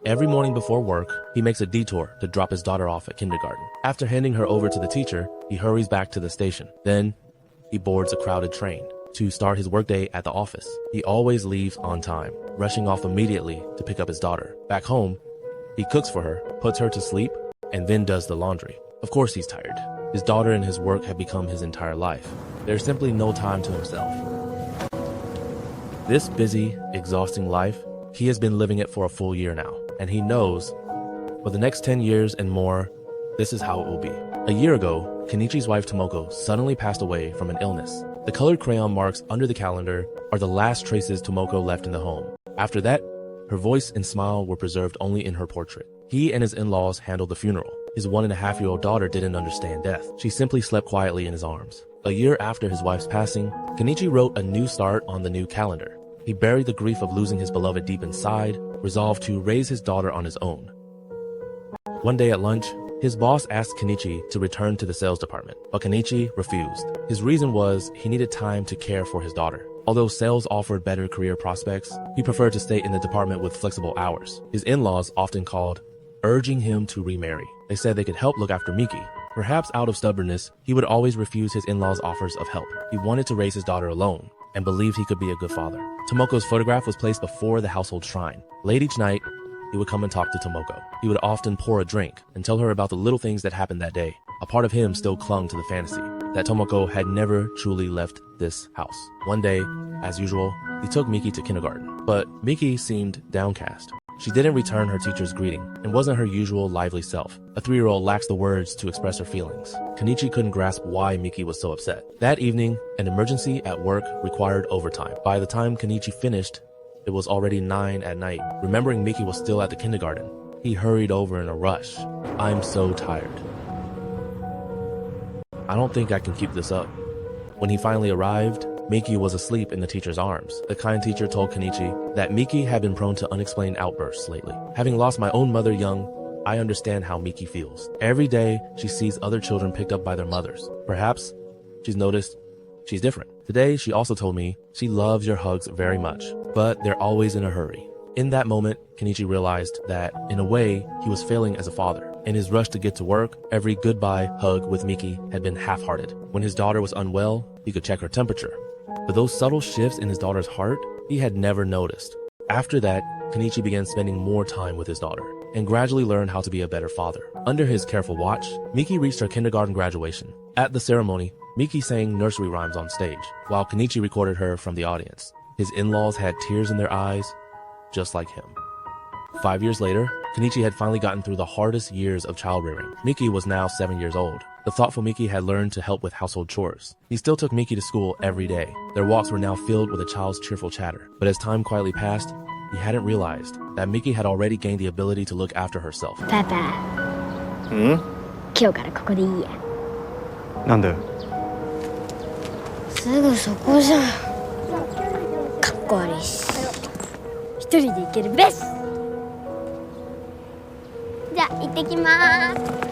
Every morning before work, he makes a detour to drop his daughter off at kindergarten. After handing her over to the teacher, he hurries back to the station. Then, he boards a crowded train to start his workday at the office. He always leaves on time, rushing off immediately to pick up his daughter. Back home, he cooks for her, puts her to sleep, and then does the laundry. Of course he's tired. His daughter and his work have become his entire life. There's simply no time to himself. This busy, exhausting life, he has been living it for a full year now, and he knows for the next 10 years and more, this is how it will be. A year ago, Kenichi's wife Tomoko suddenly passed away from an illness. The colored crayon marks under the calendar are the last traces Tomoko left in the home. After that, her voice and smile were preserved only in her portrait. He and his in-laws handled the funeral. His 1.5-year-old daughter didn't understand death. She simply slept quietly in his arms. A year after his wife's passing, Kenichi wrote a new start on the new calendar. He buried the grief of losing his beloved deep inside, resolved to raise his daughter on his own. One day at lunch, his boss asked Kenichi to return to the sales department, but Kenichi refused. His reason was he needed time to care for his daughter. Although sales offered better career prospects, he preferred to stay in the department with flexible hours. His in-laws often called, urging him to remarry. They said they could help look after Miki. Perhaps out of stubbornness, he would always refuse his in-laws' offers of help. He wanted to raise his daughter alone and believed he could be a good father. Tomoko's photograph was placed before the household shrine. Late each night, he would come and talk to Tomoko. He would often pour a drink and tell her about the little things that happened that day. A part of him still clung to the fantasy that Tomoko had never truly left this house. One day, as usual, he took Miki to kindergarten, but Miki seemed downcast. She didn't return her teacher's greeting and wasn't her usual lively self. A 3-year-old lacks the words to express her feelings. Kenichi couldn't grasp why Miki was so upset. That evening, an emergency at work required overtime. By the time Kenichi finished, it was already 9 at night. Remembering Miki was still at the kindergarten, he hurried over in a rush. I'm so tired. I don't think I can keep this up. When he finally arrived, Miki was asleep in the teacher's arms. The kind teacher told Kenichi that Miki had been prone to unexplained outbursts lately. Having lost my own mother young, I understand how Miki feels. Every day, she sees other children picked up by their mothers. Perhaps she's noticed she's different. Today, she also told me she loves your hugs very much, but they're always in a hurry. In that moment, Kenichi realized that, in a way, he was failing as a father. In his rush to get to work, every goodbye hug with Miki had been half-hearted. When his daughter was unwell, he could check her temperature. But those subtle shifts in his daughter's heart, he had never noticed. After that, Kenichi began spending more time with his daughter and gradually learned how to be a better father. Under his careful watch, Miki reached her kindergarten graduation. At the ceremony, Miki sang nursery rhymes on stage, while Kenichi recorded her from the audience. His in-laws had tears in their eyes, just like him. 5 years later, Kenichi had finally gotten through the hardest years of child rearing. Miki was now 7 years old. The thoughtful Miki had learned to help with household chores. He still took Miki to school every day. Their walks were now filled with a child's cheerful chatter. But as time quietly passed, he hadn't realized that Miki had already gained the ability to look after herself. パパ、今日からここでいいや。なんで？すぐそこじゃん。かっこ悪いし。一人で行けるベス。じゃあ行ってきます。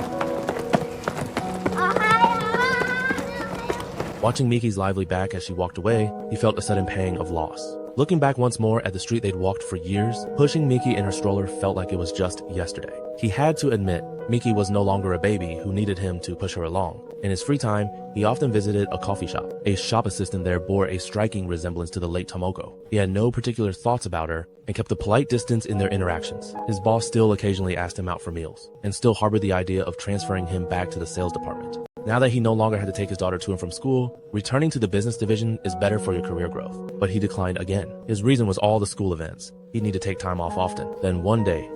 Watching Miki's lively back as she walked away, he felt a sudden pang of loss. Looking back once more at the street they'd walked for years, pushing Miki in her stroller felt like it was just yesterday. He had to admit, Miki was no longer a baby who needed him to push her along. In his free time, he often visited a coffee shop. A shop assistant there bore a striking resemblance to the late Tomoko. He had no particular thoughts about her and kept a polite distance in their interactions. His boss still occasionally asked him out for meals, and still harbored the idea of transferring him back to the sales department. Now that he no longer had to take his daughter to and from school, returning to the business division is better for your career growth. But he declined again. His reason was all the school events. He'd need to take time off often. Then one day,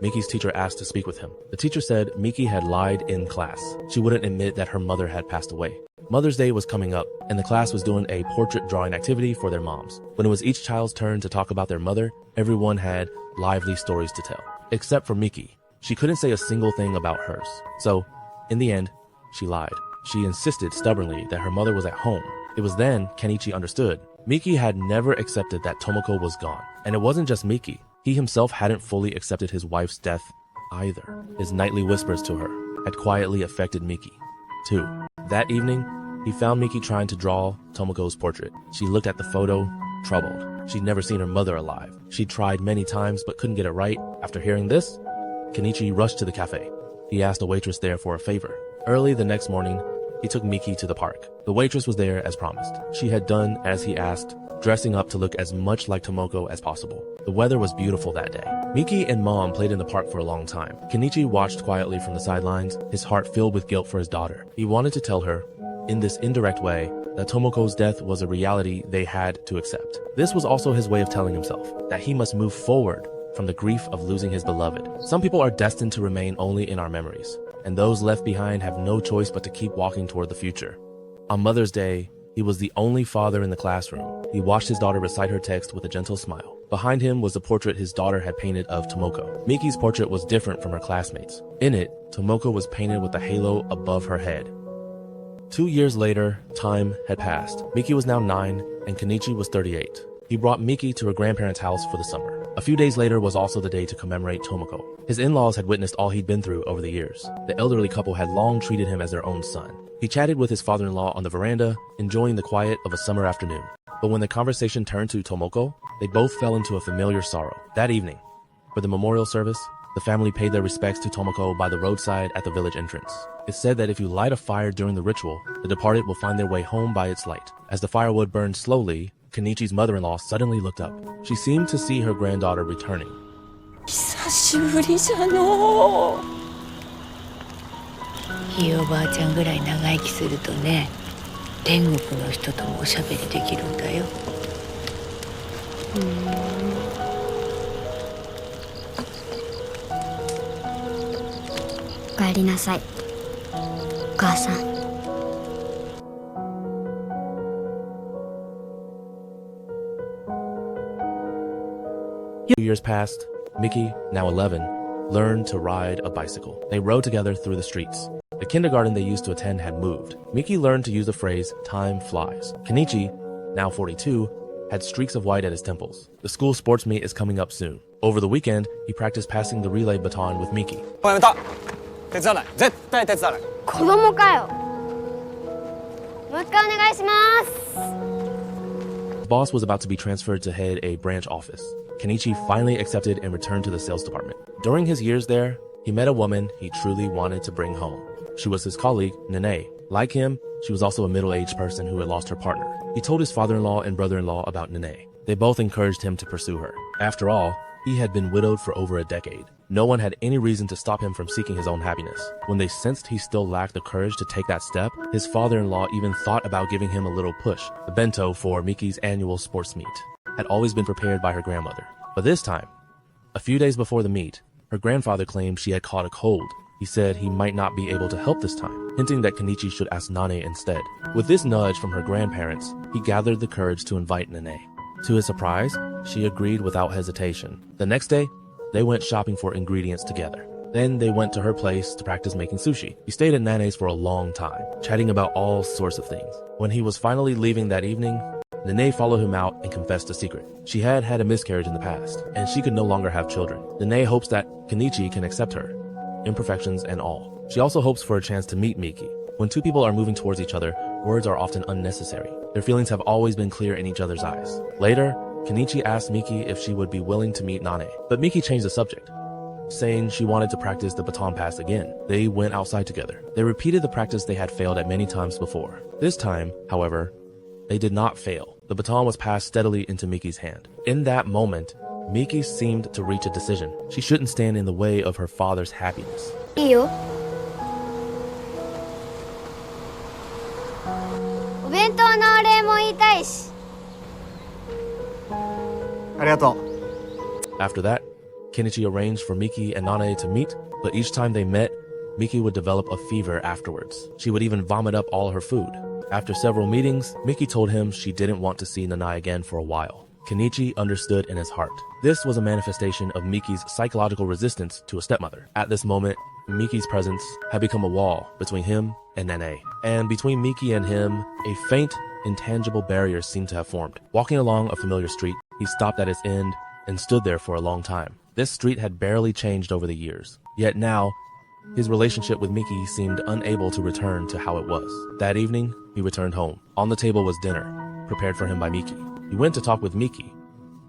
Miki's teacher asked to speak with him. The teacher said Miki had lied in class. She wouldn't admit that her mother had passed away. Mother's Day was coming up, and the class was doing a portrait drawing activity for their moms. When it was each child's turn to talk about their mother, everyone had lively stories to tell. Except for Miki. She couldn't say a single thing about hers. So, in the end, she lied. She insisted stubbornly that her mother was at home. It was then Kenichi understood. Miki had never accepted that Tomoko was gone. And it wasn't just Miki. He himself hadn't fully accepted his wife's death either. His nightly whispers to her had quietly affected Miki, too. That evening, he found Miki trying to draw Tomoko's portrait. She looked at the photo, troubled. She'd never seen her mother alive. She'd tried many times but couldn't get it right. After hearing this, Kenichi rushed to the cafe. He asked a waitress there for a favor. Early the next morning, he took Miki to the park. The waitress was there as promised. She had done as he asked, dressing up to look as much like Tomoko as possible. The weather was beautiful that day. Miki and Mom played in the park for a long time. Kenichi watched quietly from the sidelines, his heart filled with guilt for his daughter. He wanted to tell her, in this indirect way, that Tomoko's death was a reality they had to accept. This was also his way of telling himself that he must move forward from the grief of losing his beloved. Some people are destined to remain only in our memories, and those left behind have no choice but to keep walking toward the future. On Mother's Day, he was the only father in the classroom. He watched his daughter recite her text with a gentle smile. Behind him was the portrait his daughter had painted of Tomoko. Miki's portrait was different from her classmates. In it, Tomoko was painted with a halo above her head. 2 years later, time had passed. Miki was now 9, and Kenichi was 38. He brought Miki to her grandparents' house for the summer. A few days later was also the day to commemorate Tomoko. His in-laws had witnessed all he'd been through over the years. The elderly couple had long treated him as their own son. He chatted with his father-in-law on the veranda, enjoying the quiet of a summer afternoon. But when the conversation turned to Tomoko, they both fell into a familiar sorrow. That evening, for the memorial service, the family paid their respects to Tomoko by the roadside at the village entrance. It's said that if you light a fire during the ritual, the departed will find their way home by its light. As the firewood burned slowly, Kenichi's mother-in-law suddenly looked up. She seemed to see her granddaughter returning. 久しぶりじゃのう。ひいおばあちゃんぐらい長生きするとね、天国の人ともおしゃべりできるんだよ。おかえりなさい、お母さん。Few years passed. Miki, now 11, learned to ride a bicycle. They rode together through the streets. The kindergarten they used to attend had moved. Miki learned to use the phrase, time flies. Kenichi, now 42, had streaks of white at his temples. The school sports meet is coming up soon. Over the weekend, he practiced passing the relay baton with Miki. やめた。手伝わない。絶対手伝わない。子供かよ。もう一回お願いします。 The boss was about to be transferred to head a branch office. Kenichi finally accepted and returned to the sales department. During his years there, he met a woman he truly wanted to bring home. She was his colleague, Nene. Like him, she was also a middle-aged person who had lost her partner. He told his father-in-law and brother-in-law about Nene. They both encouraged him to pursue her. After all, he had been widowed for over a decade. No one had any reason to stop him from seeking his own happiness. When they sensed he still lacked the courage to take that step, his father-in-law even thought about giving him a little push. The bento for Miki's annual sports meet had always been prepared by her grandmother. But this time, a few days before the meet, her grandfather claimed she had caught a cold. He said he might not be able to help this time, hinting that Kenichi should ask Nane instead. With this nudge from her grandparents, he gathered the courage to invite Nene. To his surprise, she agreed without hesitation. The next day, they went shopping for ingredients together. Then they went to her place to practice making sushi. He stayed at Nane's for a long time, chatting about all sorts of things. When he was finally leaving that evening, Nene followed him out and confessed a secret. She had had a miscarriage in the past, and she could no longer have children. Nene hopes that Kenichi can accept her, imperfections and all. She also hopes for a chance to meet Miki. When two people are moving towards each other, words are often unnecessary. Their feelings have always been clear in each other's eyes. Later, Kenichi asked Miki if she would be willing to meet Nane, but Miki changed the subject, saying she wanted to practice the baton pass again. They went outside together. They repeated the practice they had failed at many times before. This time, however, they did not fail. The baton was passed steadily into Miki's hand. In that moment, Miki seemed to reach a decision. She shouldn't stand in the way of her father's happiness. いいよ。お弁当のお礼も言いたいし。ありがとう。 After that, Kenichi arranged for Miki and Nane to meet, but each time they met, Miki would develop a fever afterwards. She would even vomit up all her food. After several meetings, Miki told him she didn't want to see Nanae again for a while. Kenichi understood in his heart. This was a manifestation of Miki's psychological resistance to a stepmother. At this moment, Miki's presence had become a wall between him and Nanae. And between Miki and him, a faint, intangible barrier seemed to have formed. Walking along a familiar street, he stopped at its end and stood there for a long time. This street had barely changed over the years. Yet now, his relationship with Miki seemed unable to return to how it was. That evening, he returned home. On the table was dinner, prepared for him by Miki. He went to talk with Miki,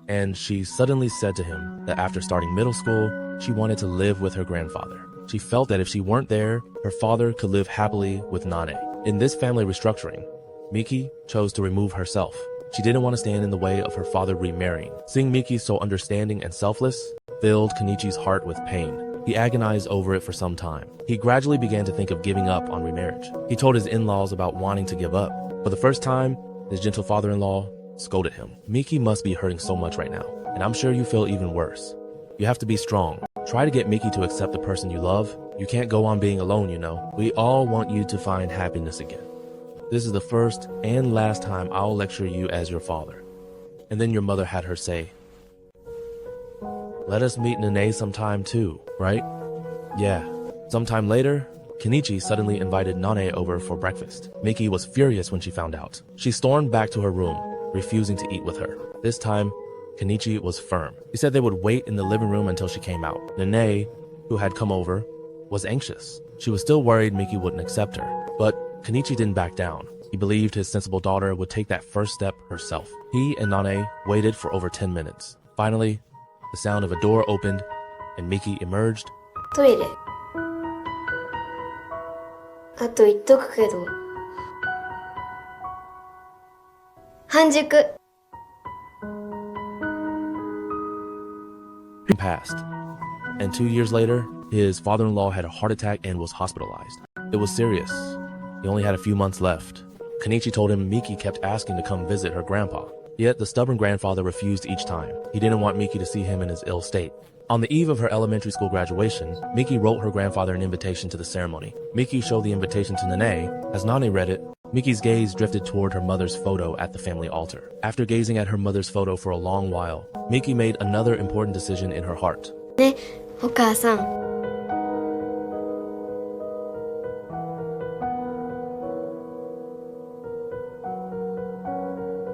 and she suddenly said to him that after starting middle school, she wanted to live with her grandfather. She felt that if she weren't there, her father could live happily with Nane. In this family restructuring, Miki chose to remove herself. She didn't want to stand in the way of her father remarrying. Seeing Miki so understanding and selfless filled Kenichi's heart with pain. He agonized over it for some time. He gradually began to think of giving up on remarriage. He told his in-laws about wanting to give up. For the first time, his gentle father-in-law scolded him. Miki must be hurting so much right now, and I'm sure you feel even worse. You have to be strong. Try to get Miki to accept the person you love. You can't go on being alone, you know. We all want you to find happiness again. This is the first and last time I'll lecture you as your father. And then your mother had her say, let us meet Nene sometime too, right? Yeah. Sometime later, Kenichi suddenly invited Nane over for breakfast. Miki was furious when she found out. She stormed back to her room, refusing to eat with her. This time, Kenichi was firm. He said they would wait in the living room until she came out. Nene, who had come over, was anxious. She was still worried Miki wouldn't accept her, but Kenichi didn't back down. He believed his sensible daughter would take that first step herself. He and Nane waited for over 10 minutes. Finally, the sound of a door opened and Miki emerged. トイレ。あと言っとくけど。半熟。 Passed. And 2 years later, his father-in-law had a heart attack and was hospitalized. It was serious. He only had a few months left. Kenichi told him Miki kept asking to come visit her grandpa. Yet the stubborn grandfather refused each time. He didn't want Miki to see him in his ill state. On the eve of her elementary school graduation, Miki wrote her grandfather an invitation to the ceremony. Miki showed the invitation to Nane. As Nane read it, Miki's gaze drifted toward her mother's photo at the family altar. After gazing at her mother's photo for a long while, Miki made another important decision in her heart. ね、お母さん。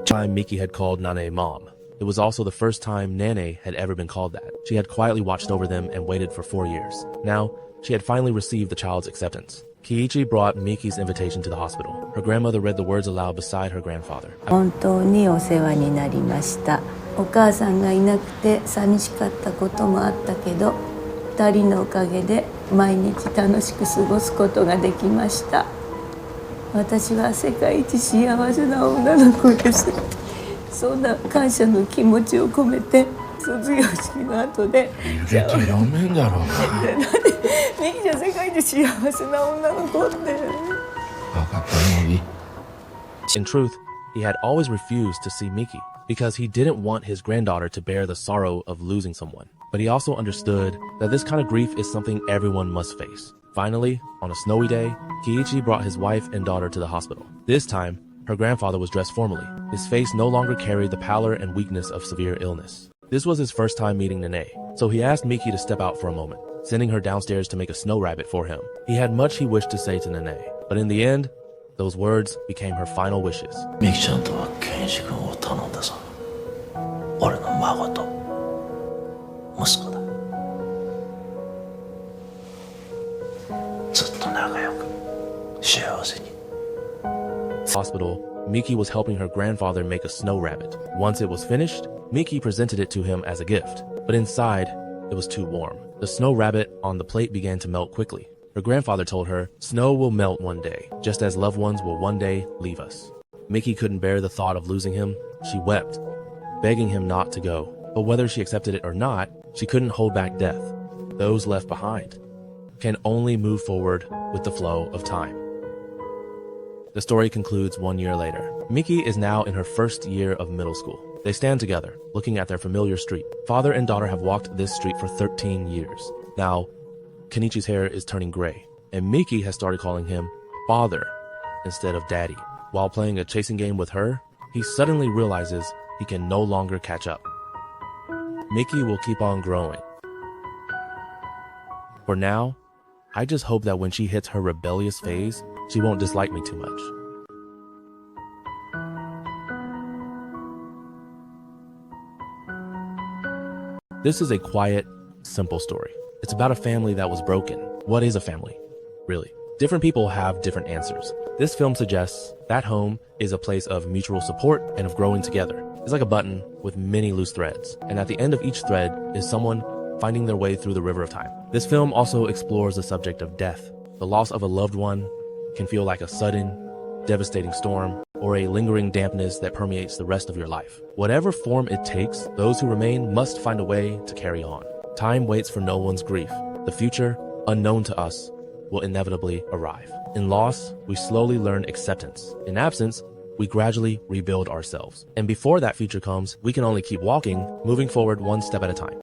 Time Miki had called Nane mom. It was also the first time Nane had ever been called that. She had quietly watched over them and waited for 4 years. Now, she had finally received the child's acceptance. Kiichi brought Miki's invitation to the hospital. Her grandmother read the words aloud beside her grandfather. 本当にお世話になりました。お母さんがいなくて寂しかったこともあったけど、2人のおかげで毎日楽しく過ごすことができました。私は世界一幸せな女の子です。そんな感謝の気持ちを込めて卒業式の後で履歴読めんだろうな。ミキちゃん世界一幸せな女の子って。分かったもういい。 In truth, he had always refused to see Miki because he didn't want his granddaughter to bear the sorrow of losing someone. But he also understood that this kind of grief is something everyone must face. Finally, on a snowy day, Kiichi brought his wife and daughter to the hospital. This time, her grandfather was dressed formally. His face no longer carried the pallor and weakness of severe illness. This was his first time meeting Nene, so he asked Miki to step out for a moment, sending her downstairs to make a snow rabbit for him. He had much he wished to say to Nene, but in the end, those words became her final wishes. ミキちゃんとはケンジ君を頼んだぞ。俺の孫と息子だ。ずっと仲良く幸せに。 Hospital, Miki was helping her grandfather make a snow rabbit. Once it was finished, Miki presented it to him as a gift, but inside, it was too warm. The snow rabbit on the plate began to melt quickly. Her grandfather told her, snow will melt one day, just as loved ones will one day leave us. Miki couldn't bear the thought of losing him. She wept, begging him not to go. But whether she accepted it or not, she couldn't hold back death. Those left behind can only move forward with the flow of time. The story concludes 1 year later. Miki is now in her first year of middle school. They stand together, looking at their familiar street. Father and daughter have walked this street for 13 years. Now, Kenichi's hair is turning gray, and Miki has started calling him father instead of daddy. While playing a chasing game with her, he suddenly realizes he can no longer catch up. Miki will keep on growing. For now, I just hope that when she hits her rebellious phase, she won't dislike me too much. This is a quiet, simple story. It's about a family that was broken. What is a family, really? Different people have different answers. This film suggests that home is a place of mutual support and of growing together. is like a button with many loose threads, and at the end of each thread is someone finding their way through the river of time. This film also explores the subject of death. The loss of a loved one can feel like a sudden, devastating storm, or a lingering dampness that permeates the rest of your life. Whatever form it takes, those who remain must find a way to carry on. Time waits for no one's grief. The future, unknown to us, will inevitably arrive. In loss, we slowly learn acceptance. In absence, we gradually rebuild ourselves. And before that future comes, we can only keep walking, moving forward one step at a time.